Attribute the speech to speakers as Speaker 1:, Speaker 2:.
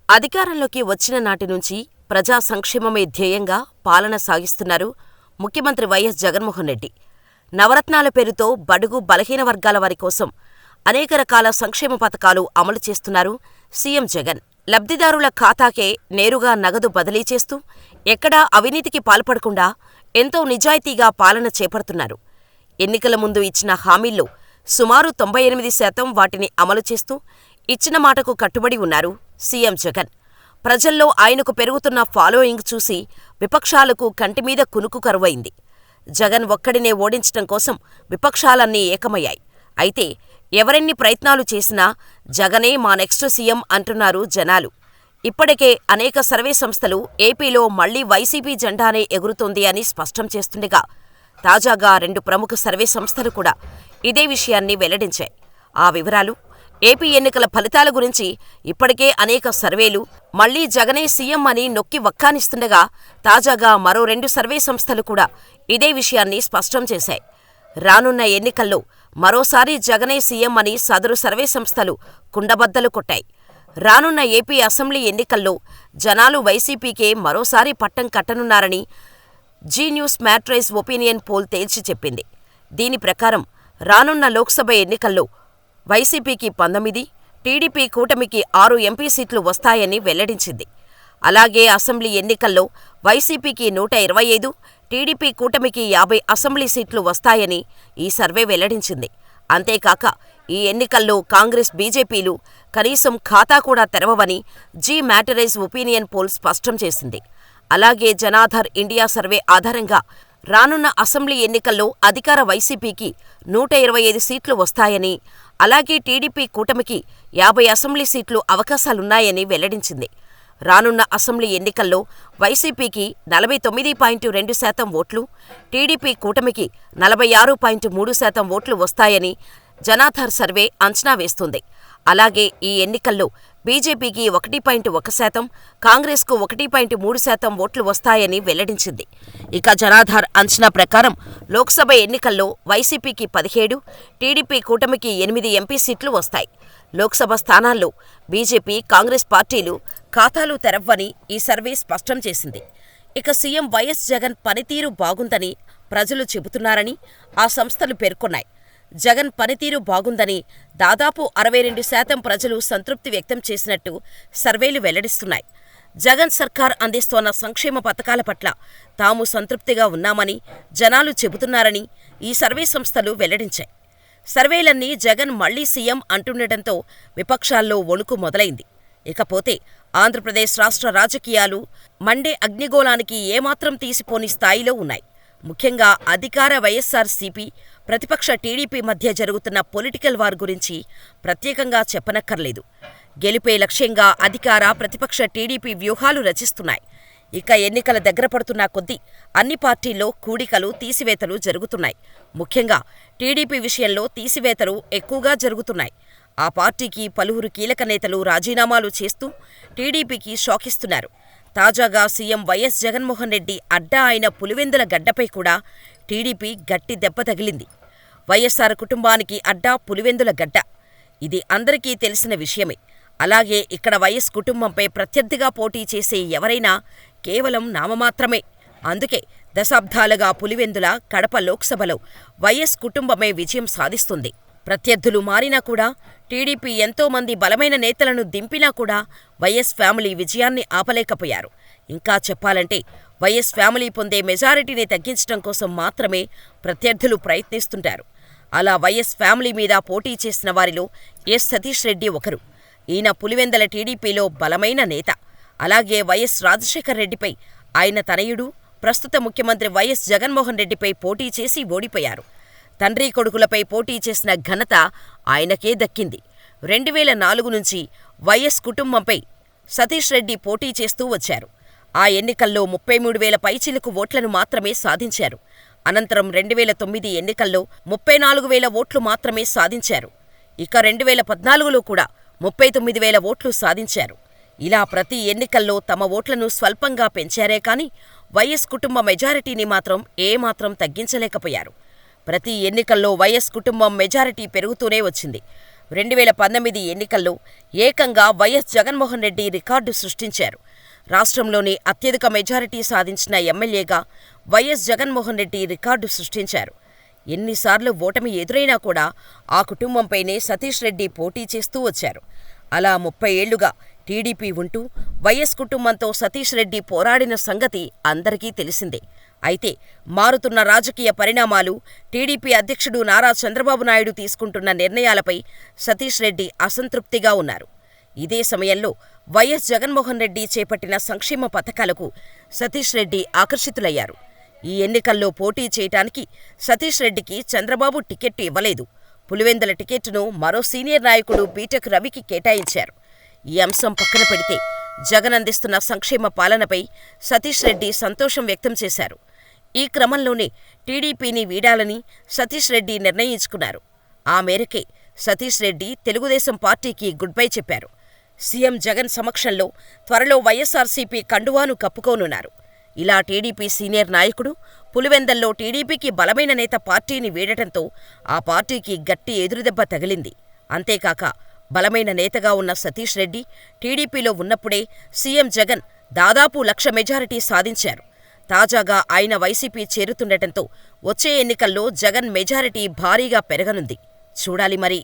Speaker 1: అధికారంలోకి వచ్చిన నాటి నుంచి ప్రజా సంక్షేమమే ధ్యేయంగా పాలన సాగిస్తున్నారు ముఖ్యమంత్రి వైఎస్ జగన్మోహన్ రెడ్డి. నవరత్నాల పేరుతో బడుగు బలహీన వర్గాల వారి కోసం అనేక రకాల సంక్షేమ పథకాలు అమలు చేస్తున్నారు సీఎం జగన్. లబ్ధిదారుల ఖాతాకే నేరుగా నగదు బదిలీ చేస్తూ ఎక్కడా అవినీతికి పాల్పడకుండా ఎంతో నిజాయితీగా పాలన చేపడుతున్నారు. ఎన్నికల ముందు ఇచ్చిన హామీల్లో సుమారు 98% వాటిని అమలు చేస్తూ ఇచ్చిన మాటకు కట్టుబడి ఉన్నారు సీఎం జగన్. ప్రజల్లో ఆయనకు పెరుగుతున్న ఫాలోయింగ్ చూసి విపక్షాలకు కంటిమీద కునుకు కరువైంది. జగన్ ఒక్కడినే ఓడించటం కోసం విపక్షాలన్నీ ఏకమయ్యాయి. అయితే ఎవరెన్ని ప్రయత్నాలు చేసినా జగనే మా నెక్స్ట్ సీఎం అంటున్నారు జనాలు. ఇప్పటికే అనేక సర్వే సంస్థలు ఏపీలో మళ్లీ వైసీపీ జెండానే ఎగురుతోంది అని స్పష్టం చేస్తుండగా, తాజాగా 2 ప్రముఖ సర్వే సంస్థలు కూడా ఇదే విషయాన్ని వెల్లడించాయి. ఆ వివరాలు, ఏపీ ఎన్నికల ఫలితాల గురించి ఇప్పటికే అనేక సర్వేలు మళ్లీ జగనే సీఎం అని నొక్కి వక్కానిస్తుండగా, తాజాగా మరో 2 సర్వే సంస్థలు కూడా ఇదే విషయాన్ని స్పష్టం చేశాయి. రానున్న ఎన్నికల్లో మరోసారి జగనే సీఎం అని సదరు సర్వే సంస్థలు కుండబద్దలు కొట్టాయి. రానున్న ఏపీ అసెంబ్లీ ఎన్నికల్లో జనాలు వైసీపీకే మరోసారి పట్టం కట్టనున్నారని జీ న్యూస్ మ్యాట్రైజ్ ఒపీనియన్ పోల్ తేల్చి చెప్పింది. దీని ప్రకారం రానున్న లోక్సభ ఎన్నికల్లో వైసీపీకి 19, టీడీపీ కూటమికి 6 ఎంపీ సీట్లు వస్తాయని వెల్లడించింది. అలాగే అసెంబ్లీ ఎన్నికల్లో వైసీపీకి 125, టీడీపీ కూటమికి 50 అసెంబ్లీ సీట్లు వస్తాయని ఈ సర్వే వెల్లడించింది. అంతేకాక ఈ ఎన్నికల్లో కాంగ్రెస్, బీజేపీలు కనీసం ఖాతా కూడా తెరవవని జీ మ్యాటరైజ్ ఒపీనియన్ పోల్ స్పష్టం చేసింది. అలాగే జనాధార్ ఇండియా సర్వే ఆధారంగా రానున్న అసెంబ్లీ ఎన్నికల్లో అధికార వైసీపీకి 125 సీట్లు వస్తాయని, అలాగే టీడీపీ కూటమికి 50 అసెంబ్లీ సీట్లు అవకాశాలున్నాయని వెల్లడించింది. రానున్న అసెంబ్లీ ఎన్నికల్లో వైసీపీకి 49.2% ఓట్లు, టీడీపీ కూటమికి 46.3% ఓట్లు వస్తాయని జనాధార్ సర్వే అంచనా వేస్తుంది. అలాగే ఈ ఎన్నికల్లో బీజేపీకి 1.1%, కాంగ్రెస్కు 1.3% ఓట్లు వస్తాయని వెల్లడించింది. ఇక జనాధార్ అంచనా ప్రకారం లోక్సభ ఎన్నికల్లో వైసీపీకి 17, టీడీపీ కూటమికి 8 ఎంపీ సీట్లు వస్తాయి. లోక్సభ స్థానాల్లో బీజేపీ, కాంగ్రెస్ పార్టీలు ఖాతాలు తెరవ్వని ఈ సర్వే స్పష్టం చేసింది. ఇక సీఎం వైఎస్ జగన్ పనితీరు బాగుందని ప్రజలు చెబుతున్నారని ఆ సంస్థలు పేర్కొన్నాయి. జగన్ పనితీరు బాగుందని దాదాపు 62% ప్రజలు సంతృప్తి వ్యక్తం చేసినట్టు సర్వేలు వెల్లడిస్తున్నాయి. జగన్ సర్కార్ అందిస్తోన్న సంక్షేమ పథకాల పట్ల తాము సంతృప్తిగా ఉన్నామని జనాలు చెబుతున్నారని ఈ సర్వే సంస్థలు వెల్లడించాయి. సర్వేలన్నీ జగన్ మళ్లీ సీఎం అంటుండటంతో విపక్షాల్లో వణుకు మొదలైంది. ఇకపోతే ఆంధ్రప్రదేశ్ రాష్ట్ర రాజకీయాలు మండే అగ్నిగోళానికి ఏమాత్రం తీసిపోని స్థాయిలో ఉన్నాయి. ముఖ్యంగా అధికార వైఎస్సార్సీపీ, ప్రతిపక్ష టీడీపీ మధ్య జరుగుతున్న పొలిటికల్ వార్ గురించి ప్రత్యేకంగా చెప్పనక్కర్లేదు. గెలుపే లక్ష్యంగా అధికార, ప్రతిపక్ష టీడీపీ వ్యూహాలు రచిస్తున్నాయి. ఇక ఎన్నికల దగ్గర పడుతున్న కొద్దీ అన్ని పార్టీల్లో కూడికలు, తీసివేతలు జరుగుతున్నాయి. ముఖ్యంగా టీడీపీ విషయంలో తీసివేతలు ఎక్కువగా జరుగుతున్నాయి. ఆ పార్టీకి పలువురు కీలక నేతలు రాజీనామాలు చేస్తూ టీడీపీకి షాకిస్తున్నారు. తాజాగా సీఎం వైఎస్ జగన్మోహన్ రెడ్డి అడ్డా అయిన పులివెందుల గడ్డపై కూడా టీడీపీ గట్టి దెబ్బ తగిలింది. వైఎస్సార్ కుటుంబానికి అడ్డా పులివెందుల గడ్డ. ఇది అందరికీ తెలిసిన విషయమే. అలాగే ఇక్కడ వైఎస్ కుటుంబంపై ప్రత్యర్థిగా పోటీ చేసే ఎవరైనా కేవలం నామమాత్రమే. అందుకే దశాబ్దాలుగా పులివెందుల, కడప లోక్సభలో వైఎస్ కుటుంబమే విజయం సాధిస్తుంది. ప్రత్యర్థులు మారినా కూడా, టీడీపీ ఎంతోమంది బలమైన నేతలను దింపినా కూడా వైఎస్ ఫ్యామిలీ విజయాన్ని ఆపలేకపోయారు. ఇంకా చెప్పాలంటే వైఎస్ ఫ్యామిలీ పొందే మెజారిటీని తగ్గించడం కోసం మాత్రమే ప్రత్యర్థులు ప్రయత్నిస్తుంటారు. అలా వైఎస్ ఫ్యామిలీ మీద పోటీ చేసిన వారిలో ఎస్ సతీష్ రెడ్డి ఒకరు. ఈయన పులివెందల టీడీపీలో బలమైన నేత. అలాగే వైఎస్ రాజశేఖర్ రెడ్డిపై ఆయన తనయుడు, ప్రస్తుత ముఖ్యమంత్రి వైఎస్ జగన్మోహన్ రెడ్డిపై పోటీ చేసి ఓడిపోయారు. తండ్రి కొడుకులపై పోటీ చేసిన ఘనత ఆయనకే దక్కింది. 2004 నుంచి వైఎస్ కుటుంబంపై సతీష్ రెడ్డి పోటీ చేస్తూ వచ్చారు. ఆ ఎన్నికల్లో 33,000 పైచిలుకు ఓట్లను మాత్రమే సాధించారు. అనంతరం 2009 ఎన్నికల్లో 34,000 ఓట్లు మాత్రమే సాధించారు. ఇక 2014లో కూడా 39,000 ఓట్లు సాధించారు. ఇలా ప్రతి ఎన్నికల్లో తమ ఓట్లను స్వల్పంగా పెంచారే కాని వైఎస్ కుటుంబ మెజారిటీని మాత్రం ఏమాత్రం తగ్గించలేకపోయారు. ప్రతి ఎన్నికల్లో వైఎస్ కుటుంబం మెజారిటీ పెరుగుతూనే వచ్చింది. 2019 ఎన్నికల్లో ఏకంగా వైఎస్ జగన్మోహన్ రెడ్డి రికార్డు సృష్టించారు. రాష్ట్రంలోని అత్యధిక మెజారిటీ సాధించిన ఎమ్మెల్యేగా వైఎస్ జగన్మోహన్ రెడ్డి రికార్డు సృష్టించారు. ఎన్నిసార్లు ఓటమి ఎదురైనా కూడా ఆ కుటుంబంపైనే సతీష్ రెడ్డి పోటీ చేస్తూ వచ్చారు. అలా 30 ఏళ్లుగా టీడీపీ ఉంటూ వైఎస్ కుటుంబంతో సతీష్ రెడ్డి పోరాడిన సంగతి అందరికీ తెలిసిందే. అయితే మారుతున్న రాజకీయ పరిణామాలు, టీడీపీ అధ్యక్షుడు నారా చంద్రబాబు నాయుడు తీసుకుంటున్న నిర్ణయాలపై సతీష్ రెడ్డి అసంతృప్తిగా ఉన్నారు. ఇదే సమయంలో వైఎస్ జగన్మోహన్ రెడ్డి చేపట్టిన సంక్షేమ పథకాలకు సతీష్ రెడ్డి ఆకర్షితులయ్యారు. ఈ ఎన్నికల్లో పోటీ చేయటానికి సతీష్ రెడ్డికి చంద్రబాబు టికెట్టు ఇవ్వలేదు. పులివెందుల టికెట్టును మరో సీనియర్ నాయకుడు బీటెక్ రవికి కేటాయించారు. ఈ అంశం పక్కన పెడితే జగన్ అందిస్తున్న సంక్షేమ పాలనపై సతీష్ రెడ్డి సంతోషం వ్యక్తం చేశారు. ఈ క్రమంలోనే టీడీపీని వీడాలని సతీష్ రెడ్డి నిర్ణయించుకున్నారు. ఆ మేరకే సతీష్ రెడ్డి తెలుగుదేశం పార్టీకి గుడ్ బై చెప్పారు. సీఎం జగన్ సమక్షంలో త్వరలో వైఎస్ఆర్సీపీ కండువాను కప్పుకోనున్నారు. ఇలా టీడీపీ సీనియర్ నాయకుడు పులివెందల్లో టీడీపీకి బలమైన నేత పార్టీని వీడటంతో ఆ పార్టీకి గట్టి ఎదురుదెబ్బ తగిలింది. అంతేకాక బలమైన నేతగా ఉన్న సతీష్ రెడ్డి టీడీపీలో ఉన్నప్పుడే సీఎం జగన్ దాదాపు 1,00,000 మెజారిటీ సాధించారు. తాజాగా ఆయన వైసీపీ చేరుతుండటంతో వచ్చే ఎన్నికల్లో జగన్ మెజారిటీ భారీగా పెరగనుంది. చూడాలి మరి.